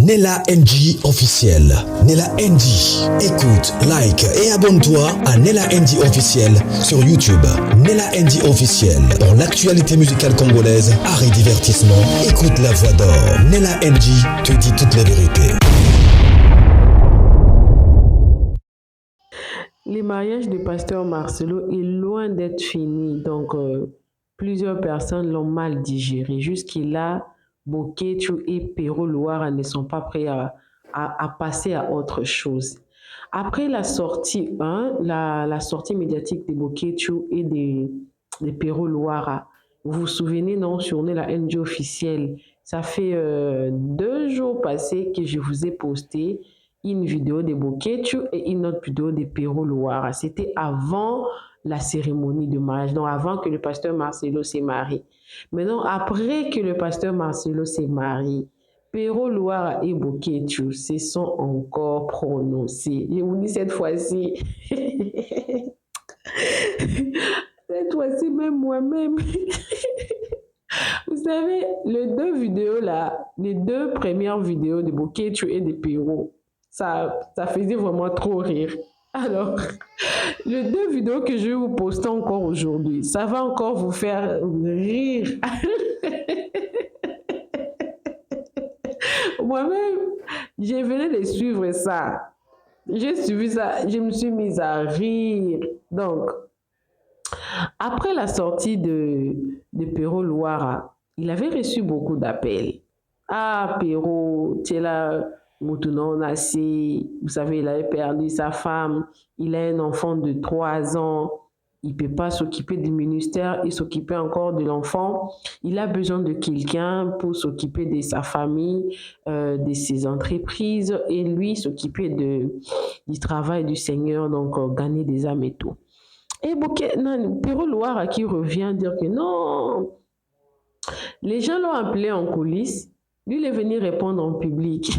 Nella NG officiel. Nella NG. Écoute, like et abonne-toi à Nella NG officiel sur YouTube. Nella NG officiel. Pour l'actualité musicale congolaise, art et divertissement, écoute la voix d'or. Nella NG te dit toute la vérité. Les mariages de Pasteur Marcelo est loin d'être fini, donc plusieurs personnes l'ont mal digéré. Jusqu'à Boketu et Pero Loara ne sont pas prêts à passer à autre chose. Après la sortie, la sortie médiatique de Boketu et de Pero Loara, vous vous souvenez, non, sur la NG officielle, ça fait 2 jours passés que je vous ai posté une vidéo de Boketu et une autre vidéo de Pero Loara. C'était avant la cérémonie de mariage, donc avant que le pasteur Marcelo se marie. Maintenant, après que le pasteur Marcelo se marie, Pero Loara et Boketu se sont encore prononcés. Je vous dis cette fois-ci, cette fois-ci même moi-même. Vous savez, les deux premières vidéos de Boketu et de Pero, ça faisait vraiment trop rire. Alors, les 2 vidéos que je vais vous poster encore aujourd'hui, ça va encore vous faire rire. Moi-même, je venais de suivre ça. J'ai suivi ça, je me suis mise à rire. Donc, après la sortie de Pero Loara, il avait reçu beaucoup d'appels. Ah, Pero, tu es là, Moutouna Nassi, vous savez, il avait perdu sa femme, il a un enfant de 3 ans, il ne peut pas s'occuper du ministère et s'occuper encore de l'enfant. Il a besoin de quelqu'un pour s'occuper de sa famille, de ses entreprises, et lui s'occuper du travail du Seigneur, donc gagner des âmes et tout. Et Pero Loara qui revient dire que non, les gens l'ont appelé en coulisses, lui il est venu répondre en public.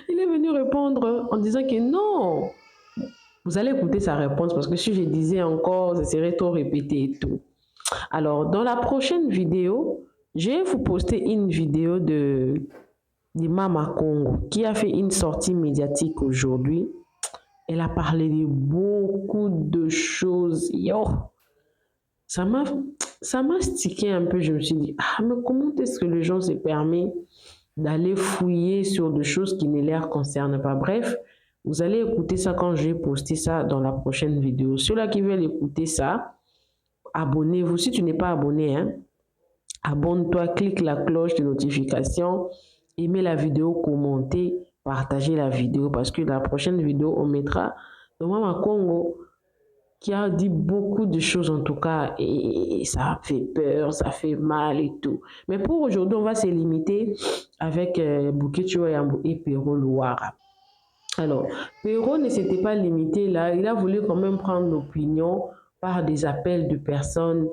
Il est venu répondre en disant que non, vous allez écouter sa réponse parce que si je disais encore, ça serait trop répété et tout. Alors, dans la prochaine vidéo, je vais vous poster une vidéo de Mama Congo qui a fait une sortie médiatique aujourd'hui. Elle a parlé de beaucoup de choses. Yo, ça m'a stické un peu. Je me suis dit, mais comment est-ce que les gens se permettent d'aller fouiller sur des choses qui ne les concernent pas? Bref, vous allez écouter ça quand je vais poster ça dans la prochaine vidéo. Ceux-là qui veulent écouter ça, abonnez-vous. Si tu n'es pas abonné, abonne-toi, clique la cloche de notification, aimez la vidéo, commentez, partagez la vidéo parce que la prochaine vidéo, on mettra Mama Congo qui a dit beaucoup de choses en tout cas et ça fait peur, ça fait mal et tout. Mais pour aujourd'hui, on va se limiter avec Boketu et Pero Loara. Alors, Pero ne s'était pas limité là, il a voulu quand même prendre l'opinion par des appels de personnes.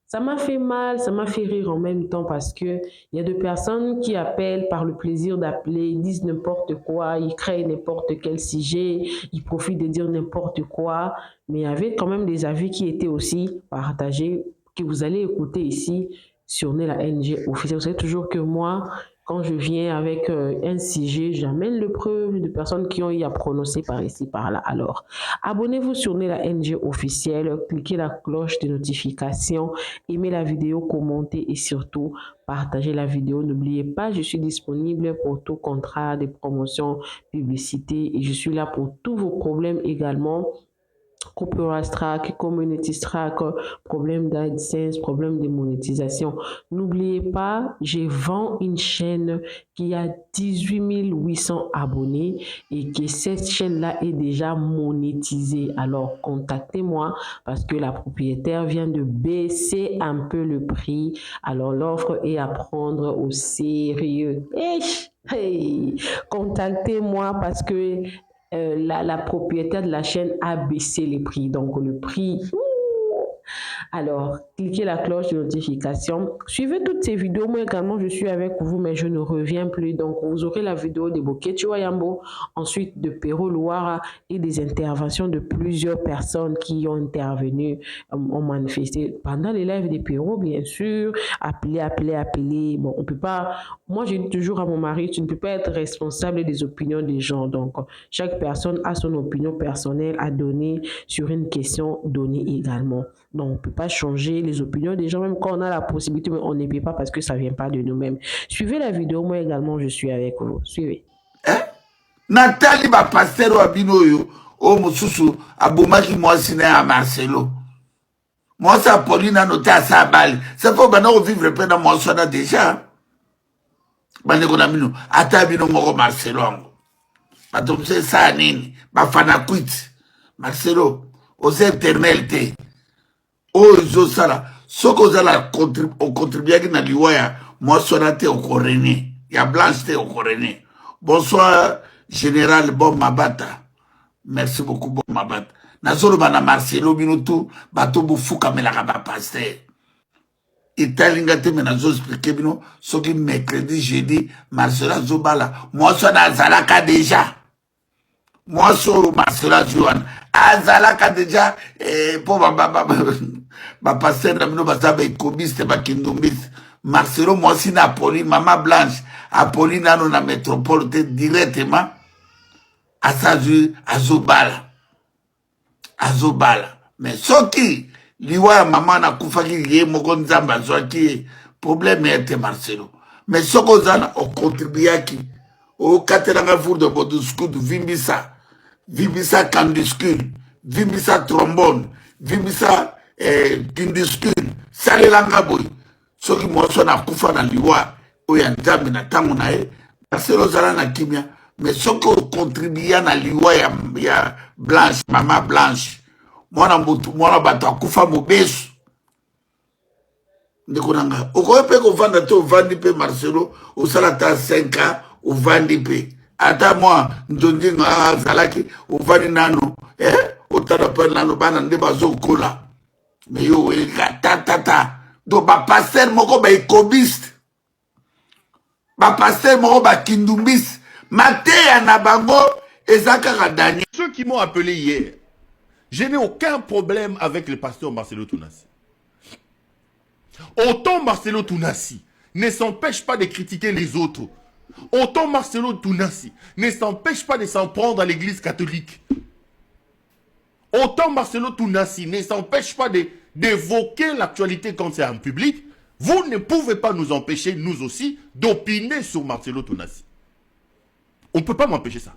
Ça m'a fait mal, ça m'a fait rire en même temps parce que il y a des personnes qui appellent par le plaisir d'appeler, ils disent n'importe quoi, ils créent n'importe quel sujet, ils profitent de dire n'importe quoi, mais il y avait quand même des avis qui étaient aussi partagés, que vous allez écouter ici sur la NG officielle. Vous savez toujours que moi, quand je viens avec un sujet, j'amène le preuve de personnes qui ont eu à prononcer par ici, par là. Alors, abonnez-vous sur la NG officielle, cliquez la cloche de notification, aimez la vidéo, commentez et surtout, partagez la vidéo. N'oubliez pas, je suis disponible pour tout contrat de promotion, publicité et je suis là pour tous vos problèmes également. Copyright Strike, Community Strike, problème d'AdSense, problème de monétisation. N'oubliez pas, je vends une chaîne qui a 18 800 abonnés et que cette chaîne-là est déjà monétisée. Alors, contactez-moi parce que la propriétaire vient de baisser un peu le prix. Alors, l'offre est à prendre au sérieux. Hey, contactez-moi parce que la propriétaire de la chaîne a baissé les prix. Donc, le prix... Alors, cliquez la cloche de notification. Suivez toutes ces vidéos. Moi également, je suis avec vous, mais je ne reviens plus. Donc, vous aurez la vidéo de Boketu Wayambo, ensuite de Pero Loara et des interventions de plusieurs personnes qui ont intervenu, ont manifesté pendant les lives de Pero, bien sûr. Appelez. Bon, on peut pas... moi, je dis toujours à mon mari, tu ne peux pas être responsable des opinions des gens. Donc, chaque personne a son opinion personnelle à donner sur une question donnée également. Donc, on ne peut pas changer les opinions des gens, même quand on a la possibilité, mais on ne peut pas parce que ça ne vient pas de nous-mêmes. Suivez la vidéo, moi également, je suis avec vous. Suivez. Nathalie ba pasteur wa bino yo o mususu abomaki mwasi na ya Marcelo. Mwasi Pauline anoté à sa balle. C'est faut maintenant vivre pe na mwasi na déjà. Bane ko na bino ata bino moko Marcelo ango. Batomse sa nini ba fana quit. Marcelo aux éternels o zo sala soko zala contribuer na liwaya mwasi na te okorene. Ya Blanche te okorene. Bonsoir Général Bon Mabata. Merci beaucoup Bon Mabata. Nazolo bana Marcelo Binotou, bato bouffou kamelaka ba pasteur. Italinga te mena zo expliquer bino, soki mercredi, jeudi, Marcelo Zobala. Moi so na zalaka déjà. Moi so Marcelo Joan. Azalaka déjà pour ba pasteur na bino bazabe ekobiste ba kindombiste. Marcelo moi si na Pauline, Maman Blanche, Apolline nano na métropole te directement à sa vue à Zobala. Mais soki liwa maman na kufaki ye moko nzamba zoaki problème était Marcelo. Mais soko zana o contribuaki o kateranga four de bodusku vimbisa candiscule vimbisa trombone vimbisa kindiscule salelanga boy soki moso na kufa na liwa o ya nzambe na tango na ye Marcelo zala na kimia. Mais ce que contribue na liwa ya Blanche, Maman Blanche, mwana bato akufa mobesu. Ndeko nanga. Okoye pe ko vanda te ovandi pe Marcelo, osala ta 5 ans, ovandi pe. Ata moi, ndondi nga zalaki, ovandi nano, otala pe nano bana nde bazo kola. Mais yo, ta. Do ba pasteur moko ba ekobiste. Ba pasteur moko ba kindumbiste. Ceux qui m'ont appelé hier, je n'ai aucun problème avec le pasteur Marcelo Tounassi. Autant Marcelo Tounassi ne s'empêche pas de critiquer les autres, autant Marcelo Tounassi ne s'empêche pas de s'en prendre à l'église catholique. Autant Marcelo Tounassi ne s'empêche pas d'évoquer l'actualité quand c'est en public. Vous ne pouvez pas nous empêcher, nous aussi, d'opiner sur Marcelo Tounassi. On ne peut pas m'empêcher ça.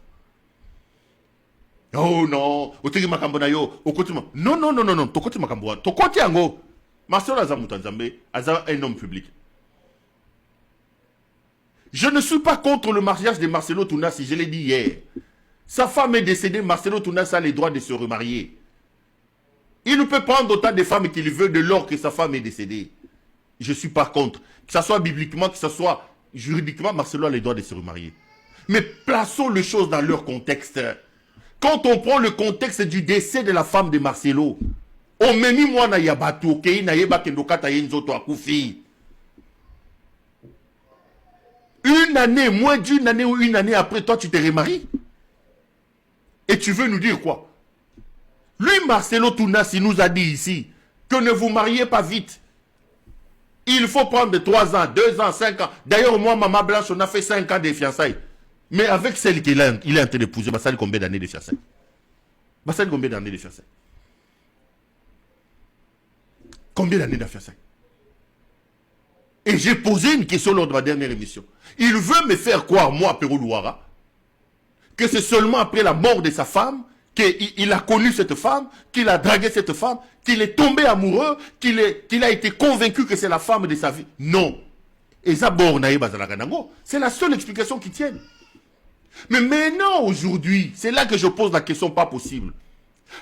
Oh non, non, tokoti makambo. Tokoti ango. Marcelo Azamutanzambe, un homme public. Je ne suis pas contre le mariage de Marcelo Tounassi, je l'ai dit hier. Sa femme est décédée, Marcelo Tounassi a le droit de se remarier. Il ne peut prendre autant de femmes qu'il veut de lors que sa femme est décédée. Je ne suis pas contre. Que ce soit bibliquement, que ce soit juridiquement, Marcelo a le droit de se remarier. Mais plaçons les choses dans leur contexte. Quand on prend le contexte du décès de la femme de Marcelo, on me dit moi na yabatu, kei na yeba kendokata yenzoto akufi. Une année, moins d'une année ou une année après, toi tu te remaries. Et tu veux nous dire quoi? Lui, Marcelo Tounassi nous a dit ici que ne vous mariez pas vite. Il faut prendre 3 ans, 2 ans, 5 ans. D'ailleurs, moi, Maman Blanche, on a fait 5 ans de fiançailles. Mais avec celle qu'il est en train d'épouser, ça fait combien d'années de fiançailles? Ça fait combien d'années de fiançailles? Combien d'années de fiançailles? Et j'ai posé une question lors de ma dernière émission. Il veut me faire croire, moi, Perou Louara, que c'est seulement après la mort de sa femme qu'il a connu cette femme, qu'il a dragué cette femme, qu'il est tombé amoureux, qu'il a été convaincu que c'est la femme de sa vie. Non. Et ça, c'est la seule explication qui tienne. Mais maintenant, aujourd'hui, c'est là que je pose la question pas possible.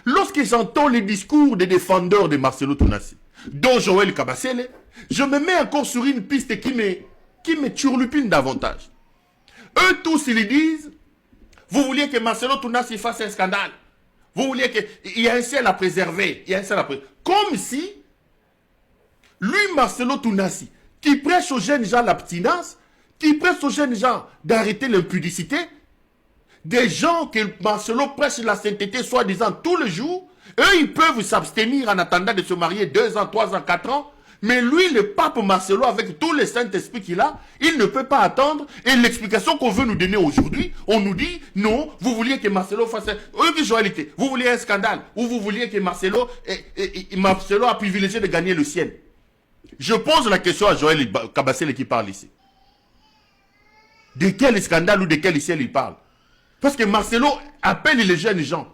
Lorsque j'entends les discours des défendeurs de Marcelo Tounassi, dont Joël Kabasele, je me mets encore sur une piste qui me turlupine davantage. Eux tous, ils disent, vous vouliez que Marcelo Tounassi fasse un scandale. Vous vouliez qu'il y ait un ciel à préserver. Il y a un ciel à préserver. Comme si, lui, Marcelo Tounassi, qui prêche aux jeunes gens l'abstinence, qui prêche aux jeunes gens d'arrêter l'impudicité, des gens que Marcelo prêche la sainteté soi-disant tous les jours, eux, ils peuvent s'abstenir en attendant de se marier 2 ans, 3 ans, 4 ans, Mais lui, le pape Marcelo, avec tous les Saint-Esprit qu'il a, il ne peut pas attendre. Et l'explication qu'on veut nous donner aujourd'hui, on nous dit, non, vous vouliez que Marcelo fasse... Vous vouliez un scandale, ou vous vouliez que Marcelo a privilégié de gagner le ciel. Je pose la question à Joël Kabassel qui parle ici. De quel scandale ou de quel ciel il parle? Parce que Marcelo appelle les jeunes gens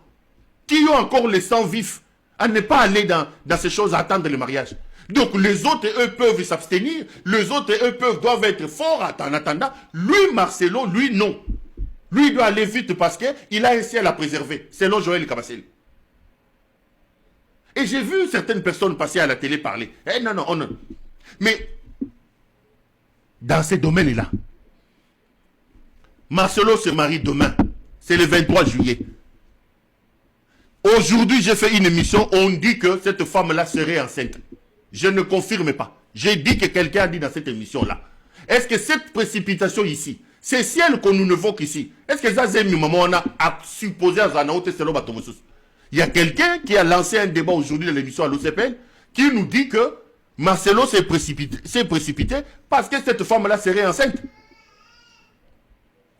qui ont encore le sang vif à ne pas aller dans ces choses, à attendre le mariage. Donc les autres, eux, peuvent s'abstenir. Les autres, eux, doivent être forts en attendant. Lui, Marcelo, lui, non. Lui, il doit aller vite parce qu'il a un ciel à préserver, selon Joël Kabassel. Et j'ai vu certaines personnes passer à la télé parler. Eh, non. Mais, dans ces domaines-là, Marcelo se marie demain. C'est le 23 juillet. Aujourd'hui, j'ai fait une émission, on dit que cette femme-là serait enceinte. Je ne confirme pas. J'ai dit que quelqu'un a dit dans cette émission-là. Est-ce que cette précipitation ici, c'est ciel qu'on nous évoque ici? Est-ce que ça, c'est une maman, on a supposé à Zanaote selon Batomosus? Il y a quelqu'un qui a lancé un débat aujourd'hui dans l'émission à l'OCPN qui nous dit que Marcelo s'est précipité parce que cette femme-là serait enceinte.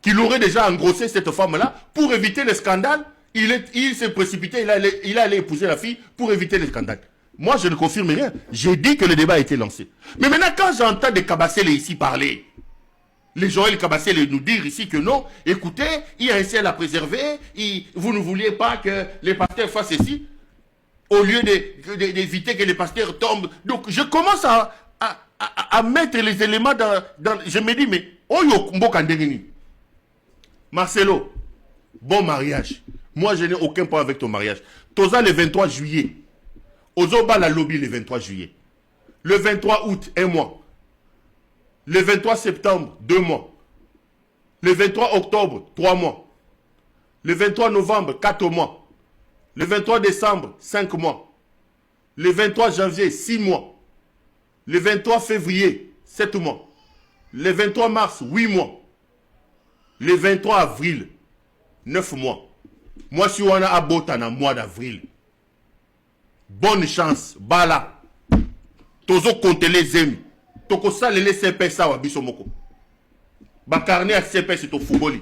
Qu'il aurait déjà engrossé cette femme-là pour éviter le scandale. Il s'est précipité, il allait épouser la fille pour éviter le scandale. Moi, je ne confirme rien. J'ai dit que le débat a été lancé. Mais maintenant, quand j'entends des Kabassel ici parler, les Joël Kabassel nous dire ici que non, écoutez, il y a un ciel à préserver, vous ne vouliez pas que les pasteurs fassent ceci, au lieu d'éviter que les pasteurs tombent. Donc, je commence à mettre les éléments dans... Je me dis, mais, Marcelo, bon mariage. Moi, je n'ai aucun point avec ton mariage. Toza le 23 juillet. Ozoba la lobby le 23 juillet. Le 23 août, 1 mois. Le 23 septembre, 2 mois. Le 23 octobre, 3 mois. Le 23 novembre, 4 mois. Le 23 décembre, 5 mois. Le 23 janvier, 6 mois. Le 23 février, 7 mois. Le 23 mars, 8 mois. Le 23 avril, 9 mois. Moi, si on a abota dans le mois d'avril, bonne chance, bala. Tozo compte les amis. Toko sale les CPS wa bisomoko. Bakarne a CPS to fungoli.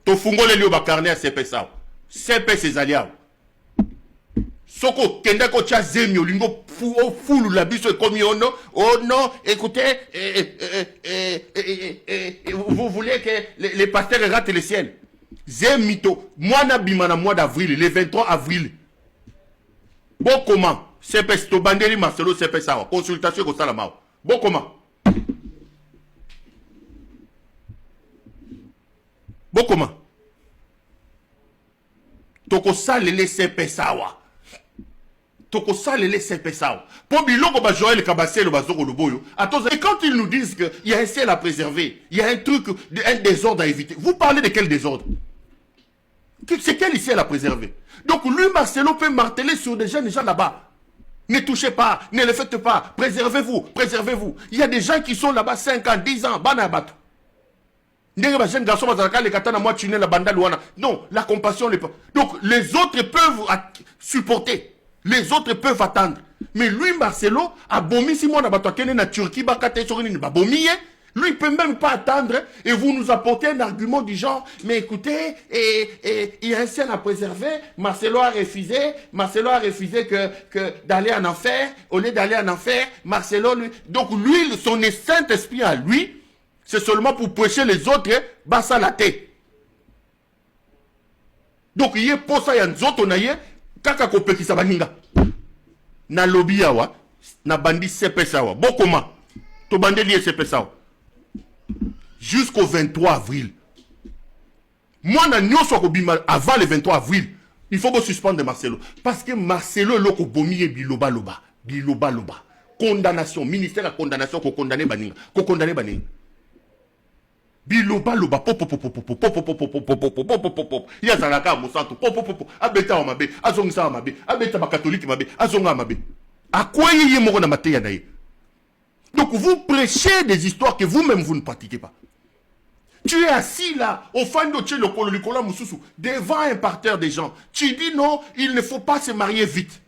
To fungoli lio bakarne a CPS wa. CPS zalia. Soko kenda ko cha zemi olingo fulu la biso comme ono. Oh non, écoutez, vous voulez que les pasteurs ratent le ciel. Zemito, moi na bimana mois d'avril, le 23 avril. Bon comment? CPS to bandeli Marcelo CPS awa. Consultation ko sala mawa. Bon comment? Bon comment? Toko sale le CPS awa. Toko sale le CPS awa. Pour biloko ba Joël Kabassel bazoko loboyo. Attends, et quand ils nous disent qu'il y a un ciel à préserver, il y a un truc, un désordre à éviter. Vous parlez de quel désordre? C'est quel ciel à préserver? Donc lui, Marcelo peut marteler sur des jeunes gens là-bas. Ne touchez pas, ne le faites pas, préservez-vous, préservez-vous. Il y a des gens qui sont là-bas 5 ans, 10 ans, banabat. Non, la compassion n'est pas. Donc les autres peuvent supporter, les autres peuvent attendre. Mais lui, Marcelo, a bomi si moi na Turquie, lui, il ne peut même pas attendre et vous nous apportez un argument du genre, mais écoutez, il y a un ciel à préserver, Marcelo a refusé que d'aller en enfer, au lieu d'aller en enfer, Marcelo, lui, donc lui, son Saint-Esprit à lui, c'est seulement pour prêcher les autres, bassa la tête. Donc, il y a pour ça, il y a un autre, kaka kopeki sabaninga. Na lobby awa, na bandi sepesawa. Bon comment? To bandi lié sepesawa. Jusqu'au 23 avril. Moi, na nyonso kobima avant le 23 avril, il faut que suspendre Marcelo. Parce que Marcelo loko bomi et biloba loba. Biloba loba. Condamnation, ministère à condamnation, ko condamner baninga. Ko condamner baninga. Biloba loba pop pop pop pop pop pop pop pop pop. Ya zalaka mosanto pop pop pop. Abeta mabe, azongisa mabe, abeta ba catholique mabe, azonga mabe. À quoi yé moko na mateya na ye? Donc vous prêchez des histoires que vous-même vous ne pratiquez pas. Tu es assis là, au fin de chez le Kolola Moussousou, devant un parterre des gens. Tu dis non, il ne faut pas se marier vite.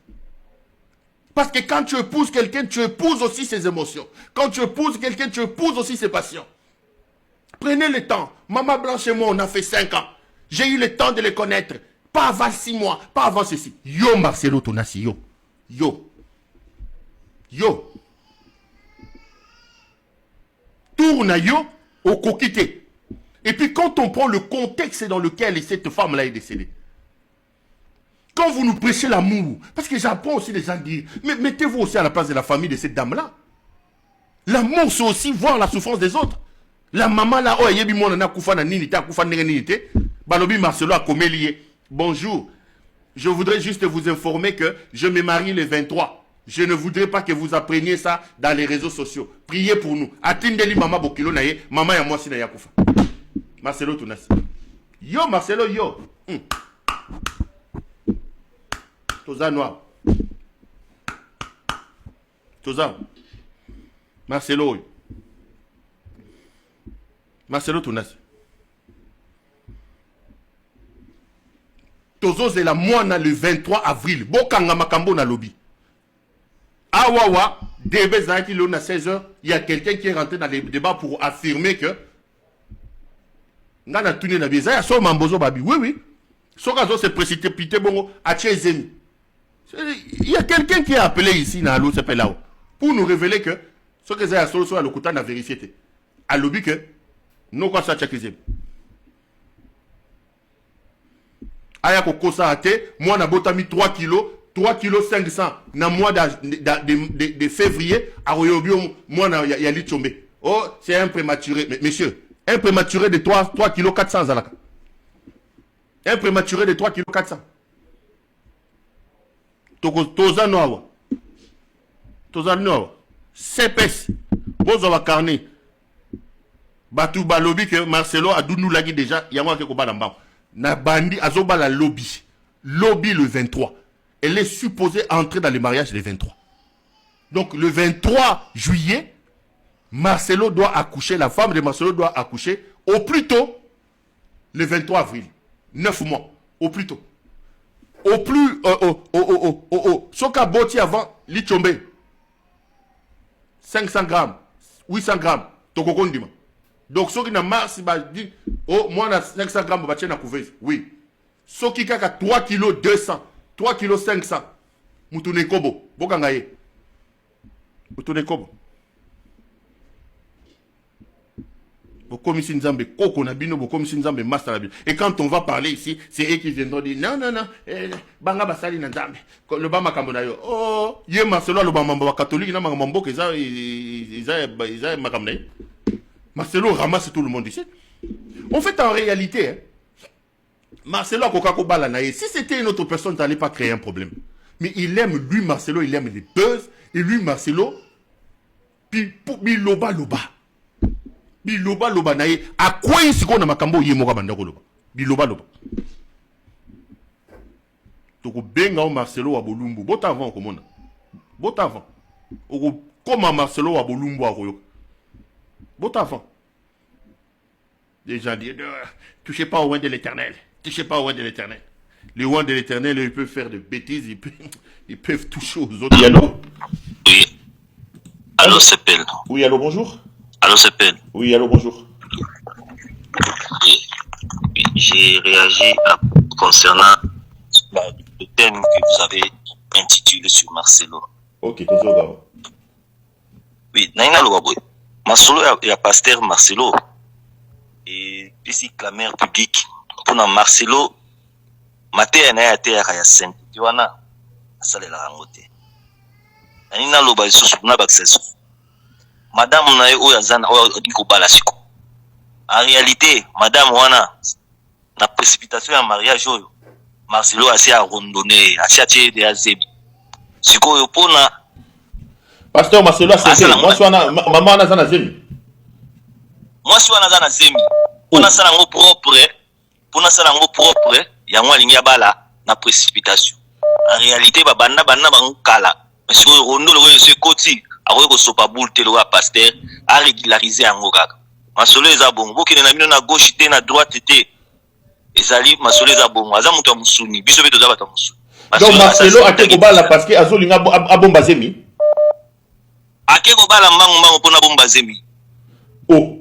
Parce que quand tu épouses quelqu'un, tu épouses aussi ses émotions. Quand tu épouses quelqu'un, tu épouses aussi ses passions. Prenez le temps. Maman Blanche et moi, on a fait 5 ans. J'ai eu le temps de les connaître. Pas avant 6 mois, pas avant ceci. Yo, Marcelo Tonassi, yo. Yo. Yo. Tourne yo au coquité. Et puis quand on prend le contexte dans lequel cette femme-là est décédée. Quand vous nous prêchez l'amour, parce que j'apprends aussi les gens dire, mais mettez-vous aussi à la place de la famille de cette dame-là. L'amour, c'est aussi voir la souffrance des autres. La maman là, oh, yebi mon nana koufa na nini, ta koufa nini te. Balobi Marcelo a comme lié. Bonjour. Je voudrais juste vous informer que je me marie le 23. Je ne voudrais pas que vous appreniez ça dans les réseaux sociaux. Priez pour nous. Atindeli mama bokilo na ye, mama ya moi si na ya koufa. Marcelo Tonassi. Yo Marcelo yo. Toza noir. Toza. Marcelo. Marcelo Tonassi. Tozo c'est la moine le 23 avril. Bokanga makambo na lobby. Awawa, début Zaki l'on à 16h, il y a quelqu'un qui est rentré dans les débats pour affirmer que Ngana Tune na biza ya so mambozo babi. Oui oui. Sokazo s'est précipité bongo à Tchezemi. Il y a quelqu'un qui est appelé ici dans l'eau s'appelle là pour nous révéler que ce que Zaya Solo soit le couteau n'a vérifié. À lobby que non quoi ça Tchezemi. Aya kokosa ate, moi na botami 3 kilos 500 na mois de février à Royobio moi na yali tombe. Oh, c'est un prématuré. Mais monsieur, un prématuré de 3 kilos 400 alaka. Un prématuré de 3 kilos 400. Toza noa. Toza noa. CPS. Bozo wa carnet. Batu balobi que Marcelo a dounou lagi déjà, yamwa ke ko balamba. Na bandi azoba la lobby. Lobby le 23. Elle est supposée entrer dans le mariage le 23. Donc le 23 juillet, Marcelo doit accoucher, la femme de Marcelo doit accoucher au plus tôt le 23 avril. 9 mois, au plus tôt. Au plus, Soka Boti avant, Lichombe. 500 grammes, 800 grammes, Tokokondima. Donc, ceux qui n'ont mars, dit, oh, moi, on a 500 grammes, on va couver. Oui. Ceux qui ont 3 kg 200, 3 kg 500, Moutoune Kobo, Bokangaye. Moutoune Kobo. Et quand on va parler ici, c'est eux qui viendront dire non, Banga Basali Nzambe. Le Bama Kambonayo. Oh, Yé Marcelo, le Bama catholique, n'a Mambo, qu'ils ont Makamnaï. Marcelo ramasse tout le monde ici. En fait, en réalité, Marcelo a Kokako Balanaye. Si c'était une autre personne, ça n'allait pas créer un problème. Mais il aime, lui, Marcelo, il aime les buzz. Et lui, Marcelo, puis Biloba Loba. Biloba Loba naye. À quoi il s'y connaît Makambo Yemoga Bandako Loba? Biloba Loba. Donc, Benga Marcelo à Bolumbu. Bota avant, comment on a? Bota avant. Comment Marcelo à Bolumbu à Royo? Bota avant. Les gens disent, touchez pas au oin de l'éternel. Touchez pas au oin de l'éternel. Les oins de l'éternel, ils peuvent faire des bêtises, ils peuvent toucher aux autres. Oui, allô? Oui. Allô, c'est Pelle. Oui, allô, bonjour. Allô, c'est Pelle. Oui, allô, bonjour. Oui. J'ai réagi concernant le thème que vous avez intitulé sur Marcelo. Ok, toujours. Oui, Naina Loaboy. Marcelo, il y a pasteur Marcelo. Et ici, la mère publique. Pour Marcelo, Maté na ya te ya kaya sente. Tiwana, asale la rangote. Naina Loba, na baksesu. Madame na yo ya zana oyo diko bala siko. En réalité, madame wana na précipitation ya mariage oyo Marcelo assez à rondonner, assez à tirer des azebi. Siko yo pona Pasteur Marcelo c'est moi je wana maman na zana zemi. Moi je wana zana zemi. Pona sala ngo propre, pona sala ngo propre ya ngwa lingi ya bala na précipitation. En réalité banda bango kala. Siko yo rondolo yo se koti akoki kosopa boule te loka pasteur a régulariser yango kaka. Masolo eza bongo bokende na bino na gauche te na droite te ezali masolo eza bongo aza mutu ya musuni biso pe toza bato ya musuni. Donc Marcelo a été là parce que Azolinga a bombazemi. A été bala mbangu pona bombazemi. Oh.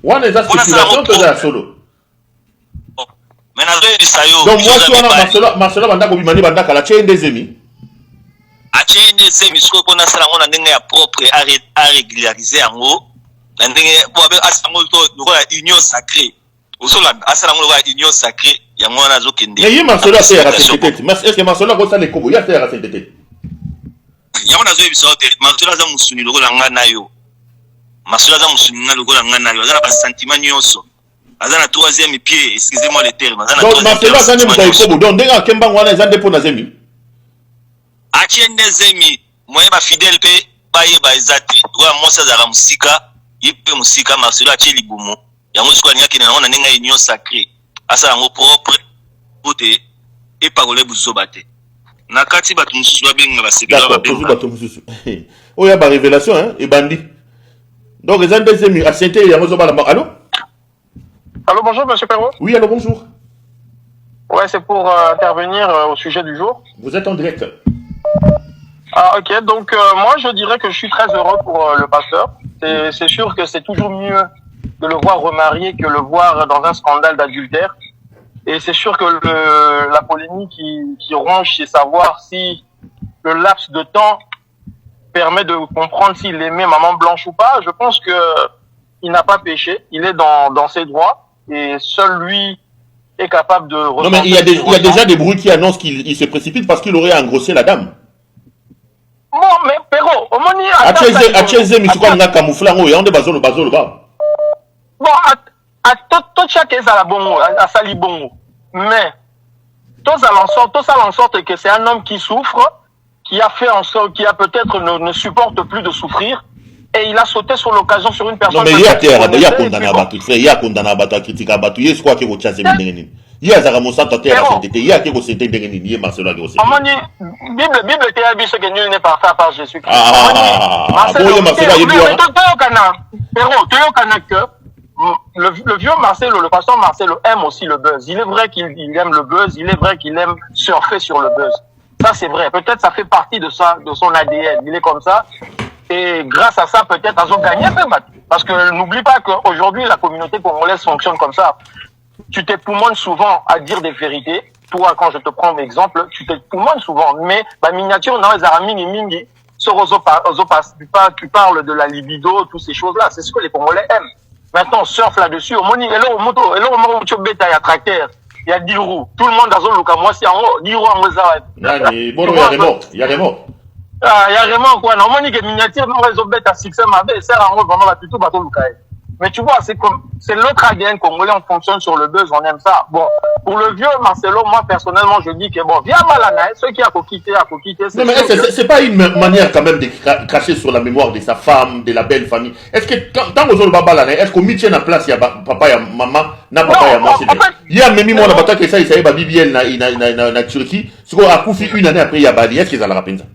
One est spéculation que ça solo. Mais na zo bisayo. Donc moi si on a Marcelo banda ko bimani banda kala chain dezemi. A chain dezemi siko pona sala ngona ndenge ya propre à régulariser yango. Ndenge bo abe asango to lokola union sacrée. Osola asala ngolo wa union sacrée yango na zo kende. Mais Marcelo a fait la CNTT. Est-ce que Marcelo a fait les kobo? Il a fait la CNTT. Yango na zo bisayo te Marcelo za musuni lokola ngana yo. Marcelo za musuni ngana lokola ngana yo. Za ba sentiment nyonso. Azana troisième pied, excusez-moi le terme. Donc Marcelo a gagné mon kobo. Donc denga kemba ngwana za depo na zemi. A tiende zemi, moye ba fidèle pe ba ye ba ezati. Wa mosa za musika, yipe musika Marcelo a tie libumo. Yango siko nya kina na ninga union sacrée. Asa yango propre pote et parole buzoba te. Na kati ba tumususu ba benga ba sekela ba benga. Ba tumususu. Oh ya ba révélation hein et bandit. Donc les deuxième a senté yango zo ba. Allô? Allô, bonjour, monsieur Perrault. Oui, allô, bonjour. Ouais, c'est pour intervenir au sujet du jour. Vous êtes en direct. Ah, ok. Donc, moi, je dirais que je suis très heureux pour le pasteur. C'est sûr que c'est toujours mieux de le voir remarié que le voir dans un scandale d'adultère. Et c'est sûr que la polémique qui ronge, c'est savoir si le laps de temps permet de comprendre s'il aimait Maman Blanche ou pas. Je pense que il n'a pas péché. Il est dans ses droits. Et seul lui est capable de... Non, mais il y a déjà des bruits qui annoncent qu'il se précipite parce qu'il aurait engrossé la dame. Bon, mais Perrault, au moins... Bon, à chaque à bon, à Salibongo. Mais, tous à en sorte que c'est un homme qui souffre, qui a fait en sorte, qui a peut-être ne supporte plus de souffrir, et il a sauté sur l'occasion sur une personne. Non, mais il y a condamné à battre, il y a condamné à battre, à critiquer à battre, il y a ce qu'il faut chasser. Il y a Zaramosa Toté à la CNTT, il y a qui vous s'était dégainé, il y a Marcelo qui vous s'était dégainé. Bible t'es habillé que nul n'est parfait à part Jésus-Christ. Marcelo, Marcelo, il y a Perrault, tu es que le vieux Marcelo, le pasteur Marcelo aime aussi le buzz. Il est vrai qu'il aime le buzz, il est vrai qu'il aime surfer sur le buzz. Ça, c'est vrai. Peut-être ça fait partie de son ADN. Il est comme ça. Et grâce à ça, peut-être, ils ont gagné. Parce que n'oublie pas qu'aujourd'hui, la communauté congolaise fonctionne comme ça. Tu t'époumones souvent à dire des vérités. Toi, quand je te prends l'exemple, tu t'époumones souvent. Mais, miniature, non, les aramini mingi, tu parles de la libido, toutes ces choses-là. C'est ce que les Congolais aiment. Maintenant, on surfe là-dessus. Au moni, et là, au moto, tu bêta, il y a tracteur. Il y a 10 roues. Tout le monde dans un look à moi, c'est en haut. 10 roues en haut, ça va. Bon, il y a des morts. Il y a des morts. Ah, il y a vraiment quoi. Normalement, que miniature, non, les autres bêtes à succès, ma belle, c'est vraiment la plutôt bateau Lukaï. Mais tu vois, c'est notre ADN congolais, on fonctionne sur le buzz, on aime ça. Bon, pour le vieux Marcelo, moi, personnellement, je dis que bon, viens Malana, ceux qui a quitté. Non, mais c'est pas une manière quand même de cracher sur la mémoire de sa femme, de la belle famille. Est-ce que, tant que vous avez est-ce qu'on met en place, il y a papa, il y a maman, n'a papa, il y a maman, il y a même moi, on a pas que ça, il y a Bibiel, na Turquie, ce qu'on a coupé une année après, il y a Bali, est-ce qu'ils ont la rapide ça?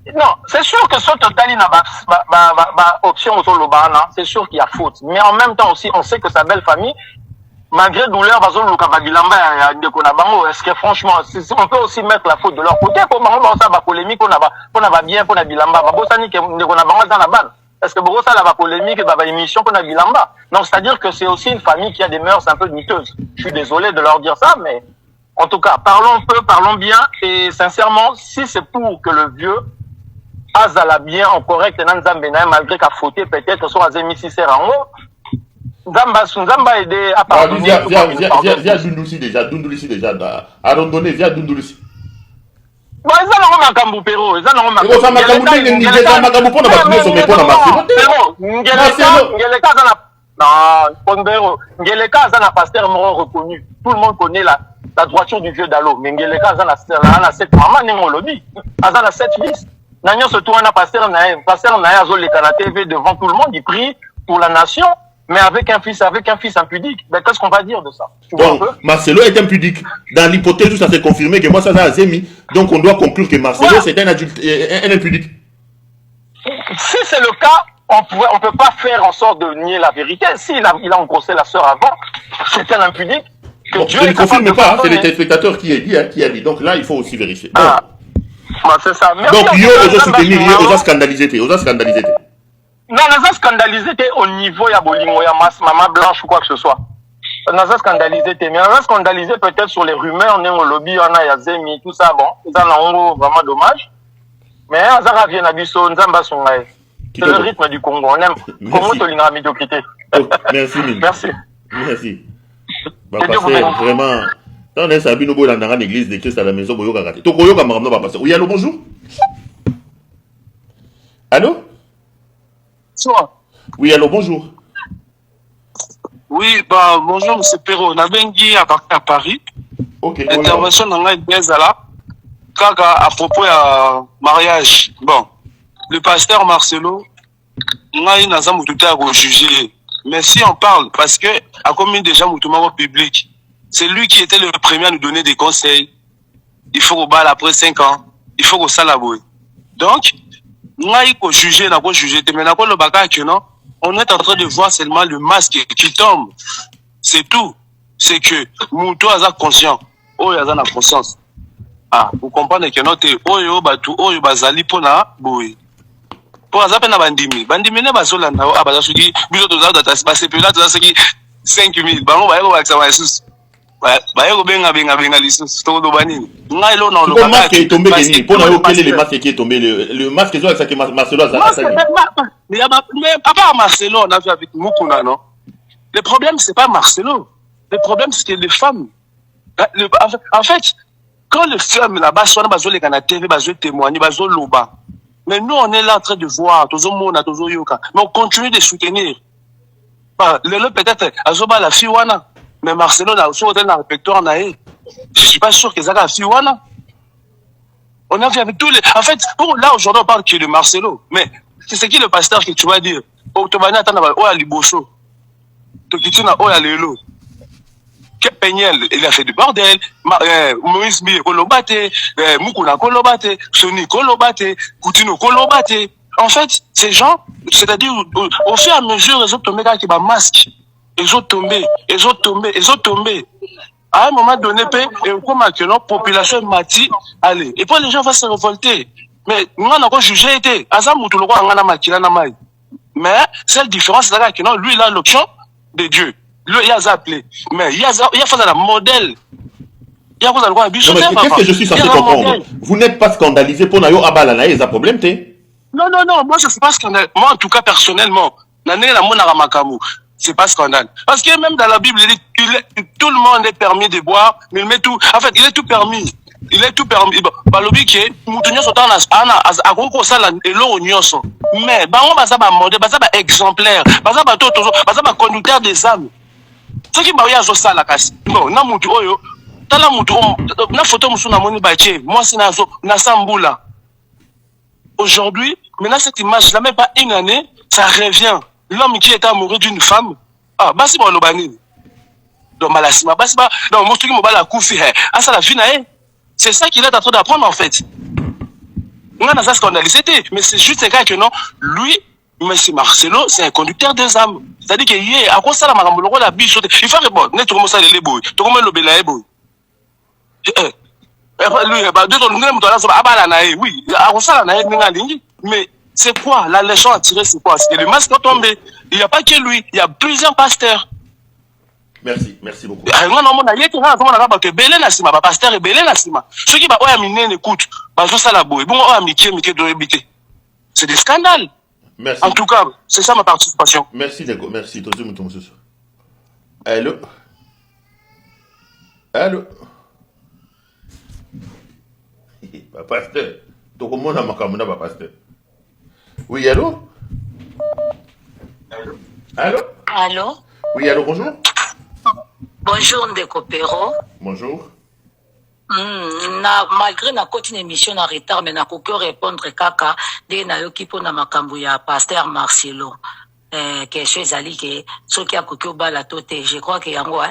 Non, c'est sûr que ce total n'a pas option autour de l'Obana, c'est sûr qu'il y a faute. Mais en même temps aussi, on sait que sa belle famille, malgré douleur, est-ce que franchement, on peut aussi mettre la faute de leur côté, pour ça, la polémique, on a bien, pour la bilamba, est-ce que beaucoup ça, la polémique, et émission, qu'on a bilamba? Non, c'est-à-dire que c'est aussi une famille qui a des mœurs un peu douteuses. Je suis désolé de leur dire ça, mais en tout cas, parlons peu, parlons bien, et sincèrement, si c'est pour que le vieux azala bien en correct malgré qu'à fauté peut-être soit azemi si c'est en haut Nzamba aider à parler viens Dundoulissi déjà arrondonné viens Dundoulissi bon ils ont makambu Perrault ils ont makambu ça makambu ngeza makambu pona batino somme pona Marcelo ngeleka zana non Pondero ngeleka zana pasteur mort reconnu tout le monde connaît la droiture du vieux Dalo mais ngeleka zana cette maman n'engolobi azana cette fils. Nagnon se tourne à pasteur Naïm Azol les la TV devant tout le monde, il prie pour la nation, mais avec un fils impudique. Ben, qu'est-ce qu'on va dire de ça? Donc, Marcelo est impudique. Dans l'hypothèse où ça s'est confirmé que moi ça a Zemi, donc on doit conclure que Marcelo c'est un adulte, un impudique. Si c'est le cas, on peut pas faire en sorte de nier la vérité. S'il a engrossé la sœur avant, c'est un impudique. Que Bon, Dieu je ne est capable confirme de pas, c'est pardonner. le téléspectateur qui a dit. Donc là, il faut aussi vérifier. Bon. Ah, bah, c'est ça. Merci Donc, à yo, vous, osa Nzambe soutenir, yo, asunga osa yo. scandaliser. Non, naza scandalisé t'es au niveau ya bolingo ya maman blanche ou quoi que ce soit. Naza scandalisé t'es, mais naza scandalisé peut-être sur les rumeurs, on est au lobby, on a Yazemi, tout ça, bon. Ça n'a vraiment dommage. Mais naza revient à biso, Nzamba sungaye. C'est le rythme du Congo, on aime. Congo tolinga médiocrité. Merci, Mine. Merci. Merci. Bah, Que Dieu vous pasteur, bénisse. vraiment. Dans les sabines, on a l'église de Christ à la maison, boyoka raté. Tokoyoka maramno, bah, pasteur. Oui, allô, bonjour. Allô? Soit. Oui, allô, bonjour. Oui, bah, bonjour, M. Perrault. Nabengi à Paris. Ok, Intervention dans la là. Kaka, à propos à mariage. Bon, le pasteur Marcelo, n'a pas à juger. Mais si on parle, parce que, à combien de gens au public, c'est lui qui était le premier à nous donner des conseils. Il faut qu'on balle après 5 ans. Il faut qu'on s'alabouille. Donc, il faut juger, n'a pas juger. Mais n'a pas le bagage que non. On est en train de voir seulement le masque qui tombe. C'est tout. C'est que, Mouto a conscient. Oh, il a la conscience. Ah, vous comprenez que notre oyo batu oyo bazali pona boy. Pour azape na bandimi. Bandimi ne bazola na o abaza suki biso to za data ba sepela to za seki 5000. Bango ba yego ba tsama yesus. Ba yego benga lisus to do banini. Ngai lo na lo le masque est tombé gagné. Pour nous, quel est le masque qui est tombé? Le masque, c'est ça que Marcelo a sali. Mais papa Marcelo, on a vu avec Mukuna, non? Le problème, c'est pas Marcelo. Le problème, c'est que les femmes. En fait, quand les femmes là-bas sont dans la TV, ils témoignent, ils loba. Mais nous, on est là en train de voir, mais on continue de soutenir. Le peut-être, Azoba la fille wana, mais Marcelo n'a aussi un répertoire naé. Je suis pas sûr que ça la fille wana. On a vu avec tous les. En fait, pour là aujourd'hui, on parle que de Marcelo. Mais c'est qui le pasteur que tu vas dire? Otobani attend oh à Liboso. Tokitina oh à Lelo. Peñel, il a fait du bordel. Moïse Mie Kolobate, Mukuna Kolobate, Soni Kolobate, Koutino Kolobate. En fait, ces gens, c'est-à-dire, au fur et à mesure, ils ont tombé avec un masque. Ils ont tombé. À un moment donné, et comme maintenant, la population est matie, allez. Et puis les gens vont se révolter. Mais nous, on a encore jugé, mais cette différence, c'est que lui, il a l'option de Dieu. Lui, il a appelé. Mais il y a fait un modèle. Il y a fait un Qu'est-ce que je suis censé comprendre? Vous n'êtes pas scandalisé pour Nayo Abalana, il y a un problème, Non, moi, je ne suis pas scandale. Moi, en tout cas, personnellement, c'est pas scandale. Parce que même dans la Bible, tout le monde est permis de boire, mais il met tout. En fait, il est tout permis. Balobi qui est, Moutounio Sotan a gros ça et l'eau mais, modèle, exemplaire, conducteur des âmes. Ce qui m'a dit ça la casse. Non, na mutu oyo, tala mutu na photo musu na moni bache, moi c'est na Samboula. Aujourd'hui, maintenant cette image, là même pas une année, ça revient. L'homme qui est amoureux d'une femme, basi ba lobani. Donc malasima, basi ba, donc mutu ki mobala koufi he. Ça la vie na e. C'est ça qu'il est en train d'apprendre en fait. On a ça scandalisé, mais c'est juste un gars que non, lui, mais c'est Marcelo, c'est un conducteur des âmes. C'est-à-dire que hier, à cause de ça, la biche, il faut répondre. N'est-ce pas ça les boy, tu comment le belaye boy. Oui, à cause ça mais c'est quoi la légende attirée, c'est quoi? C'est que le masque est tombé. Il n'y a pas que lui, il y a plusieurs pasteurs. Merci beaucoup. C'est des scandales. Merci. En tout cas, c'est ça ma participation. Merci, Dego. Merci. Allô? Allô? Pasteur. Tu comprends ma caméra, pasteur? Oui, allô? Allô? Allô? Oui, allô, bonjour? Bonjour, Ndeko Perrault. Bonjour. Malgré na continue émission en retard, mais na koko répondre kaka de na yoki pona makambu ya pasteur Marcelo. Question ezali ke soki akoki obala to te, je crois que yango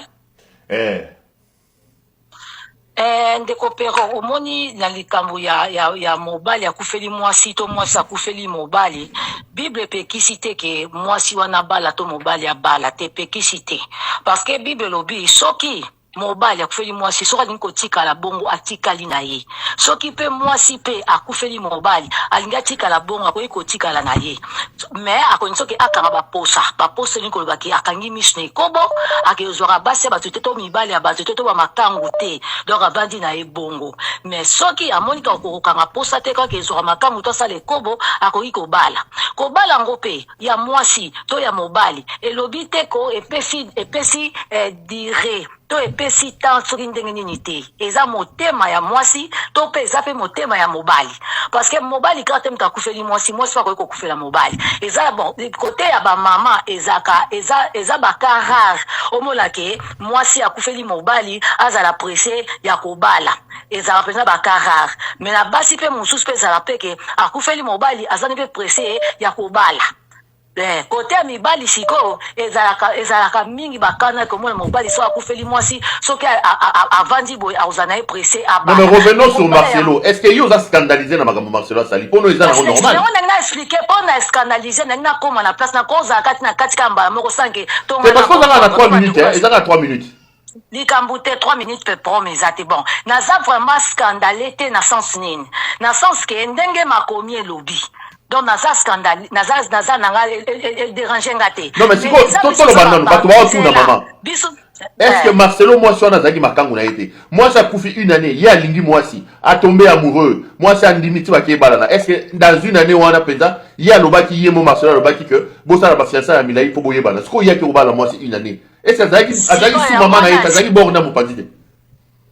Ndeko Perrault, omoni na likambu ya mobali akufeli mwasi to mwasi akufeli mobali, Bible pekisi te ke mwasi wana bala to mobali abala te pekisi te. Parce que Bible lobi soki mobali akufeli mwasi soki alingi kotikala bongo atikali na ye soki mpe mwasi mpe akufeli mobali alingi atikala bongo akoki kotikala na ye mais akoni soki akanga baposa elingi kolobaki akangi miso na ekobo akezwaka basi ya bato te to mibali ya bato te to bamakangu te donc avandi na ye bongo mais soki amoni kaka kokokanga posa te kaka ezwaka makangu to asala ekobo akoki kobala yango mpe ya mwasi to ya mobali elobi te ko epesi dire to epesi tan soki ndenge nini te eza motema ya mwasi to mpe eza mpe motema ya mobali parce que mobali kaka te moto akufeli mwasi mpe akoki kokufela mobali eza bon kote ya bamama eza baka rare omonake mwasi akufeli mobali azala presse ya kobala ezala mpenza baka rare mais na basi mpe mosusu mpe ezala peke akufeli mobali azani mpe presse ya kobala kote ya mibali sikoyo ezalaka mingi bakana komona mobali so akufeli mwasi soki avandi boye akozala na ye presse Non, mais revenons sur Marcelo. Est-ce que yo a scandalisé na makambo Marcelo asali? Pono eza na normal. On a expliqué pour na scandaliser na koma na place na koza kati na kati kamba moko sanke to C'est parce qu'on a 3 minutes, hein. Ils ont 3 minutes. likambo te 3 minutes pe prom eza te bon naza vraiment scandalé te na sens nini na sens ke ndenge makomi elobi donc naza scandale naza nanga déranger ngate Non mais c'est quoi tout le bandon bato ba tout na maman. Est-ce que Marcelo moi soit nazaki makangu na été moi ça koufi une année ya lingi moi si a tombé amoureux moi ça ndimiti ba ke balana est-ce que dans une année wana penza ya lobaki yemo Marcelo lobaki que bossa la fiança ya milai po boye bana ce ko ya ke obala moi c'est une année est-ce que azaki sous maman na été azaki borna mo padite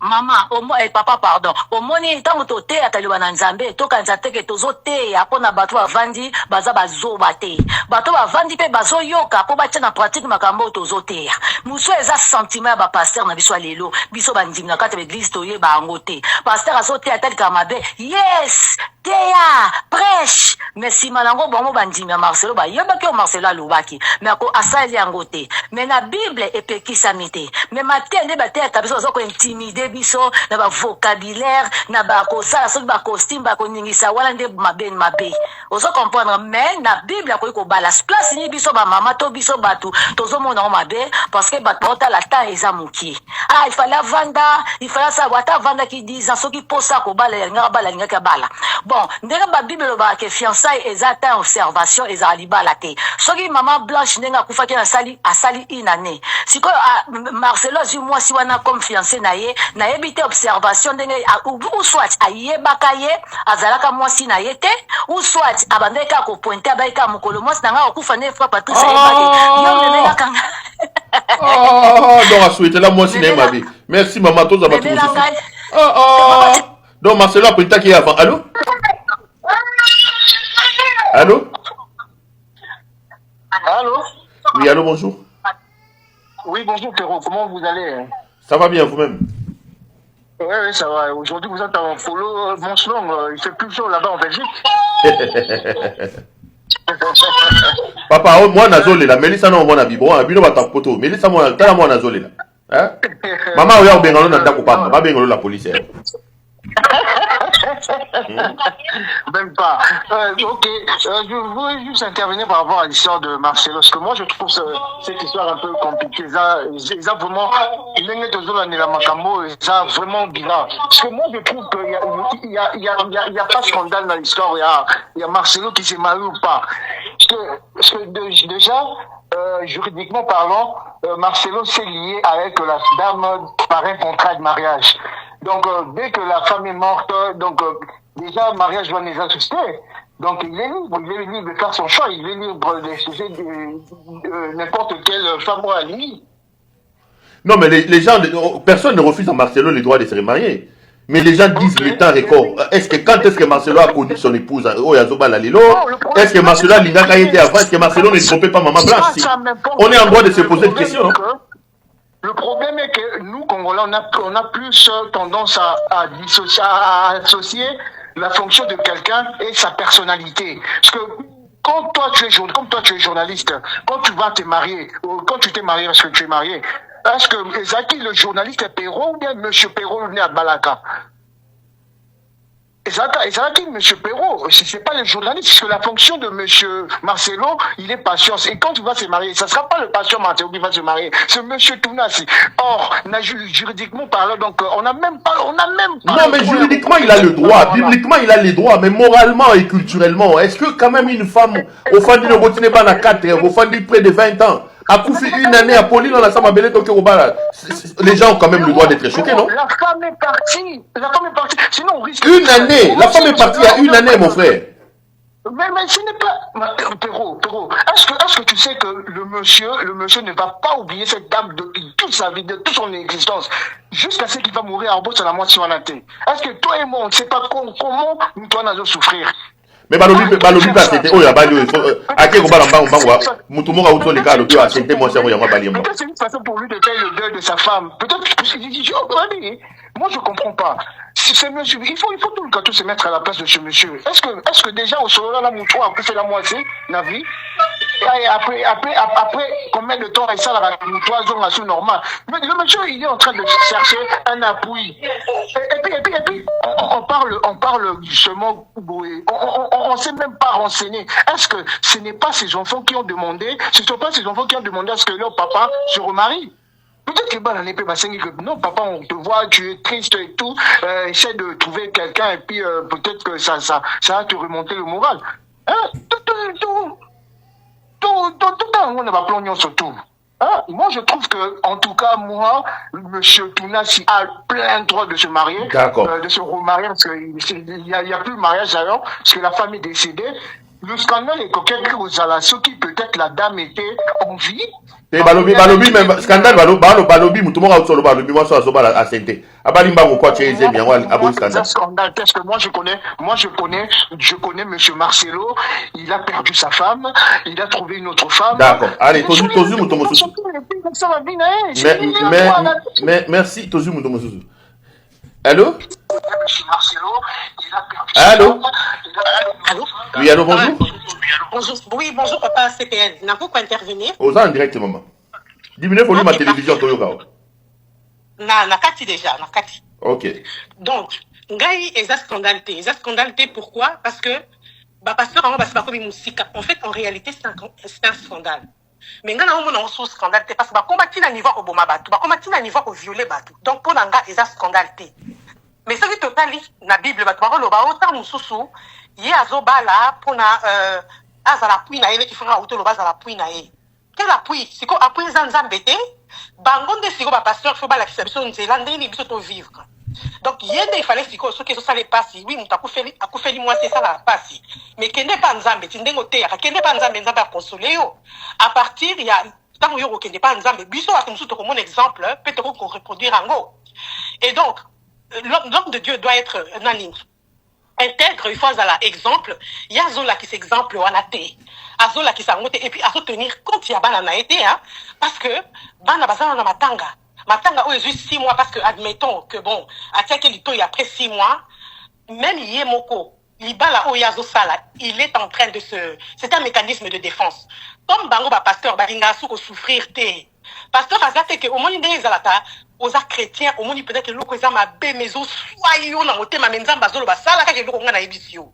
Maman, papa, pardon. Omoni, tango to te ataliwa na nzambe, to kanza teke tozo te, apona bato bavandi, baza bazo bate. Bato bavandi pe bazo yoka, po batia na pratique makambo tozo te. Muso eza sentiment ba pasteur na biso lelo, biso bandimi na kati l'église to ye ba angote. Pasteur azo te atali kamabe, yes! Teya, prêche, mais si malango bongo bandimi ya Marcelo ba yebaki o Marcelo alobaki, mais ako asali yango te. Mais na Bible epekisami te. Mais matin nde ba te kabiso bazo ko intimider biso na ba vocabulaire na ba ko sala so ba costume ba ko ningisa wala nde mabe. Ozo comprendre mais na Bible akoyi ko bala place ni biso ba mama to biso batu tozo mona mabe parce que ba tota la temps eza muki. Ah il fallait vanda, il fallait ça wata vanda qui disent so ki posa ko bala nga bala nga ka bala. Bon, ndenge ba Bible ba ke fiançailles ezata observation ezali bala te. Soki maman Blanche ndenga kufaki na asali une année. Siko Marcelo zu moi si wana comme fiancé na ye ebite observation ndenge ou soit ayebaka ye azalaka mwasi na ye te ou soit abandeka ko pointer abaika mukolo mwasi nanga okufa ne fra Patrice ebake yo meneka kanga donc a souhaité la mwasi na mabi merci maman toza ba tous donc Marcelo a pointé qui avant allô allô Allô? Oui, allô, bonjour. Oui, bonjour Perrault, comment vous allez? Ça va bien vous-même? Oui, ça va. Aujourd'hui, vous êtes en follow Mont-Selon. Il fait plus chaud là-bas en Belgique. Papa, moi, nazolé là. Mélissa, non, moi, na bibo. Abino, va tapoto. Mélissa, moi, t'as moi, nazolé là. Hein? Maman, oui, on bengalo, n'a pas coupable. Maman, bengalo, la police. Même pas. Ok, je voudrais juste intervenir par rapport à l'histoire de Marcelo, parce que moi je trouve cette histoire un peu compliquée. Ça vraiment, ça vraiment bizarre. Parce que moi je trouve qu'il y a pas de scandale dans l'histoire. Il y a Marcelo qui s'est marié ou pas. Parce que déjà, juridiquement parlant, Marcelo s'est lié avec la dame par un contrat de mariage. Donc, dès que la femme est morte, donc déjà, le mariage doit les assister. Donc, il est libre de faire son choix, il est libre d'essayer de n'importe quelle femme ou amie. Non, mais les gens, personne ne refuse à Marcelo les droits de se remarier. Mais les gens disent le temps record. Quand est-ce que Marcelo a connu son épouse est-ce que Marcelo a l'ingaka été avant? Est-ce que Marcelo ne trompait pas Maman Blanche? On est en droit de se poser une question, non? Le problème est que nous, Congolais, on a plus tendance à associer la fonction de quelqu'un et sa personnalité. Parce que comme toi tu es journaliste, quand tu vas te marier, ou quand tu t'es marié parce que tu es marié, est-ce que Zaki, le journaliste, est Perrault ou bien Monsieur Perrault né à Balaka? Exactement, M. Perrault, ce n'est pas le journaliste, parce que la fonction de M. Marcelo, il est patience. Et quand il va se marier, ça ne sera pas le patient Marcelo qui va se marier, c'est M. Tounassi. Or, juridiquement parlant, donc, on n'a même pas. Non, mais juridiquement, il a le droit. Bibliquement, il a les droits. Mais moralement et culturellement, est-ce que quand même une femme, au fond d'une routine, pas à 4 ans, au fond de près de 20 ans, a couffé une année à Pauline dans la Samabélé, les gens ont quand même le droit d'être choqués, non? La femme est partie. Sinon, on risque. Une année. La femme est partie il y a une année, mon frère. Mais ce n'est pas. Perrault, est-ce que tu sais que le monsieur ne va pas oublier cette dame de toute sa vie, de toute son existence, jusqu'à ce qu'il va mourir en bosse à la moitié en athée? Est-ce que toi et moi, on ne sait pas comment nous doit nous souffrir? Mais balobi ba c'était oh ya bali ake ko bala mbangwa mutu mo ka uto le kalo bio asente mo se mo ya mabali mo. Peut-être c'est une façon pour lui de faire le deuil de sa femme. Peut-être qu'il dit moi je comprends pas. Si c'est monsieur, il faut tout le gâteau se mettre à la place de ce monsieur. Est-ce que déjà au solo là mutu a fait la moitié la vie? Et après combien de temps ça la mutu a zone sous normal. Mais le monsieur il est en train de chercher un appui. Et puis on parle justement on s'est même pas renseigné. Est-ce que ce n'est pas ces enfants qui ont demandé, ce ne sont pas ces enfants qui ont demandé à ce que leur papa se remarie? Peut-être que non, papa, on te voit, tu es triste et tout, essaie de trouver quelqu'un et puis peut-être que ça va te remonter le moral. Hein? Tout un monde va plomber sur tout. Hein? Moi, je trouve que, en tout cas, moi, M. Tounassi a plein droit de se marier, de se remarier, parce qu'il n'y a plus de mariage d'ailleurs, parce que la femme est décédée. Le scandale est coquet aux Alasso qui peut-être la dame était en vie. Et balobi même scandale balobi mutumo ka solo balobi moi so bala asente abali mbango kwa cheze bien wa abo scandale parce que moi je connais monsieur Marcelo, il a perdu sa femme, il a trouvé une autre femme. D'accord. Allez, tozu mutumo susu. Mais merci tozu mutumo susu. Allô? Monsieur Marcelo, il a perdu Allô? Allô? Oui, allô, bonjour. Bonjour. Oui, bonjour, papa CPN. N'avez-vous pas intervenir? Aux en direct, maman. Diminuez volume à télévision, Toyoka. Nakati déjà, Nakati. Ok. Donc, Ngai, ils ont scandalité, pourquoi? Parce que, pasteur, en fait, en réalité, c'est un scandale. Mais nous avons un scandale parce que combattre à niveau au boma batu, combattre à niveau au violer batu. Donc pour l'anga ils ont scandalité. Mais ça c'est total na Bible batu ba lo ba autant mususu ye azobala pour na azala puis na ele qui fera auto lo ba azala puis na ye. Quel appui? C'est quoi appui zanzambete? Bangonde siko ba pasteur faut ba la kisabiso nzela ndeni biso to vivre. Donc il fallait siko ce que ça les passe oui muta akufeli moi c'est ça la passe. Mais kende pas nzambe tindengo te ya kende pas nzambe nzambe a consoler yo. À partir il y a tant yo kende pas nzambe biso a comme tout comme mon exemple peut-être qu'on reproduire en go. Et donc l'homme de Dieu doit être unanime. Intègre, il faut avoir exemple. Il y a Zola qui s'exemple en athée. Azola qui s'en et puis à tenir compte il y a banana été hein parce que bana bazana na matanga. Matanga où est juste 6 mois parce que admettons que bon à tia kelito il après 6 mois même Yemoko Libala Oyazo Sala il est en train de c'est un mécanisme de défense. Comme bango ba pasteur baringa sou souffrir té. Pasteur azate que au moins des alata aux chrétiens au moins peut-être que loko za mabe maison soyo na motema menzamba zolo ba sala ka ke loko nga na ebisio.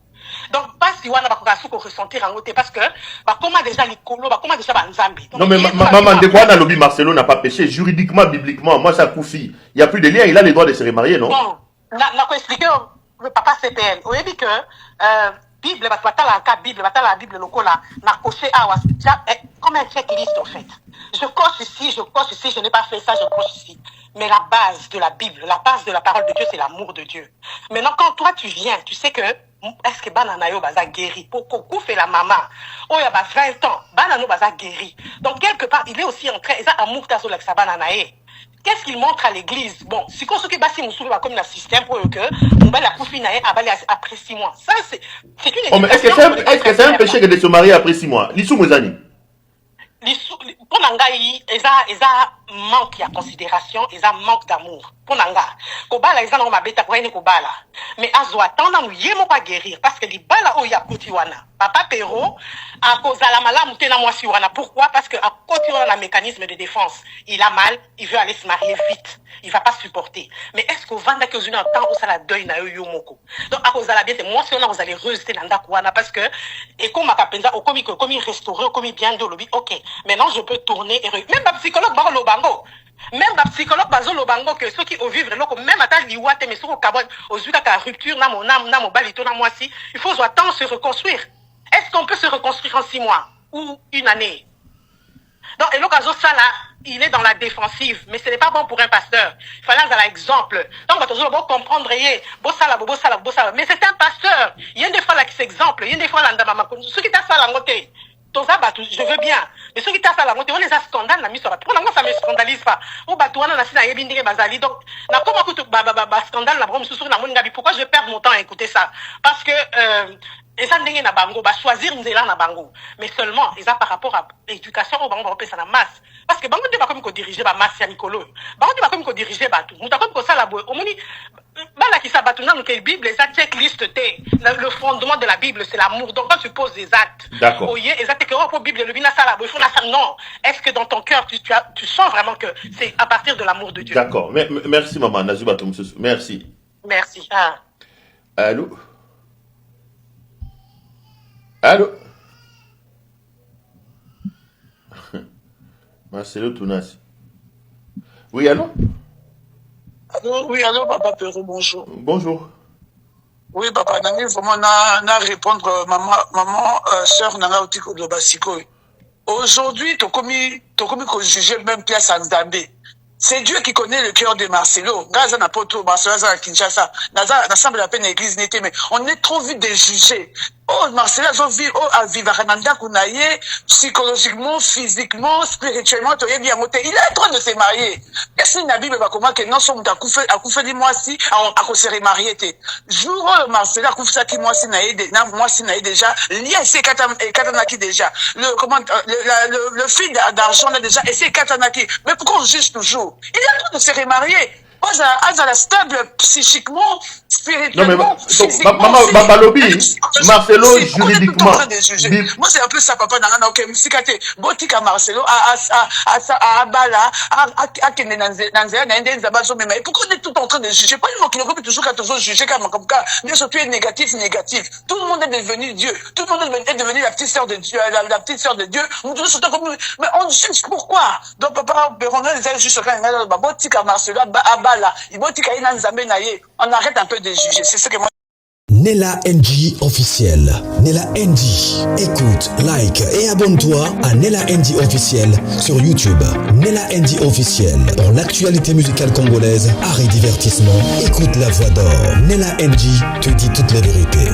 Donc pas si wana bakoka sou ko ressentir en côté parce que bah comment déjà likolo bah comment déjà ba nzambe. Non mais maman de quoi na lobby Marcelo n'a pas péché juridiquement bibliquement moi ça koufi. Il y a plus de lien, il a le droit de se remarier non? Bon, na ko expliquer le papa CPN. On dit que Bible la Bible lokola na coché awa comme un checklist en fait. Je coche ici, je n'ai pas fait ça, je coche ici. Mais la base de la Bible, la base de la parole de Dieu, c'est l'amour de Dieu. Maintenant, quand toi tu viens, tu sais que est-ce que bananayo baza guéri pour coucou fait la maman oh ya ba 20 ans banano baza guéri donc quelque part il est aussi en train ça amour tazo la bananaye qu'est-ce qu'il montre à l'église bon si qu'on se que basi musulo ba comme un système pour que on va la confinaye après 6 mois ça c'est une oh, mais est-ce que c'est un péché que de se marier après 6 mois lisou mozani pour nangai eza manque ya considération eza manque d'amour pour nanga kobala eza na mabeta pour ene kobala mais azo attendre nous yemo pas guérir parce que li bala o ya kotiwana Papa Perrault, à cause de la maladie, pourquoi? Parce qu'à côté de la mécanisme de défense, il a mal, il veut aller se marier vite. Il ne va pas supporter. Mais est-ce qu'on va dans un temps où ça la deuil na yomoko? Donc, à cause de la bien, c'est moi, si on vous allez rejeter dans la parce que, et comme ma capenza, comme il restaurer, comme il bien de lobby, ok. Maintenant, je peux tourner et même ma psychologue, barre le bango. Même ma psychologue, bazo le bango, que ceux qui ont vivre, même à ta liwate, mais ceux qui ont vu la rupture, na mon âme, na mon balito, na moi si, il faut attendre se reconstruire. Est-ce qu'on peut se reconstruire en 6 mois ou une année? Donc, et l'occasion, ça là, il est dans la défensive, mais ce n'est pas bon pour un pasteur. Il fallait avoir l'exemple. Donc, on va comprendre, mais c'est un pasteur. Il y a des fois là qui s'exemple, il y a des fois là, ceux qui t'a fait la montée, je veux bien. Mais ceux qui t'a fait la montée, on les a scandales, la mise sur la. Pourquoi ça ne me scandalise pas? Donc, pourquoi je perds mon temps à écouter ça? Parce que, et ça n'est pas bango, choisir une na bango. Mais seulement, ils ont par rapport à l'éducation, on va ça la masse. Parce que bango ne va pas comme diriger la masse, ya Nicolo. Bango ne va comme diriger batou. Nous t'avons comme ça la boue. Au moins, bala qui s'abattu dans la Bible, les actes checklist, le fondement de la Bible, c'est l'amour. Donc, quand tu poses des actes. D'accord. Oui, les actes que la Bible, le bina ça la boue. Il faut la faire. Non. Est-ce que dans ton cœur, tu sens vraiment que c'est à partir de l'amour de Dieu? D'accord. Merci, maman. Nazuba Tomsusu. Merci. Merci. Ah. Allô? Allô? Marcelo Tounas. Oui, allô? Allô, oui, allô, papa Perrault, bonjour. Bonjour. Oui, papa, Nani, vraiment, na répondre, maman, sœur, nanga otiko de basiko. Aujourd'hui, t'as commis qu'on jugeait même place en Zambé. C'est Dieu qui connaît le cœur de Marcelo. Gaza n'a pas tout, Marcelo à Kinshasa. Naza, n'assemble la peine l'église n'était, mais on est trop vite de juger. Oh, Marcelo, a vivre Rananda Kounaye, psychologiquement, physiquement, spirituellement, il est bien monté. Il est en train de se marier. Est-ce que la Bible va comment que non, sommes à Koufé de moi si, à se remarier, jour où Marcelo a Koufé qui moi si naïe déjà, lié c'est Katanaki déjà. Le fil d'argent là déjà, et c'est Katanaki. Mais pourquoi on juge toujours? Il est en train de se remarier. Moi, à la stable psychiquement, spirituellement, physiquement. Maman, Marcelo, juridiquement. Moi, c'est un peu ça, papa, dans ok, Msikate, Botika Marcelo, à Abala, à Kende Nanzea, mais pourquoi on est tout en train de juger? Pas une qui ne peut toujours qu'à toujours juger comme ça. Bien sûr, tu es négatif. Tout le monde est devenu Dieu. Tout le monde est devenu la petite sœur de Dieu, la petite sœur de Dieu. Mais on juge pourquoi? Donc, papa, on est juste quand Botika Marcelo, Abala, on arrête un peu de juger. C'est ce que moi. Nella NG officiel. Nella NG. Écoute, like et abonne-toi à Nella NG officiel sur YouTube. Nella NG officiel. Pour l'actualité musicale congolaise, art et divertissement, écoute la voix d'or. Nella NG te dit toutes les vérités.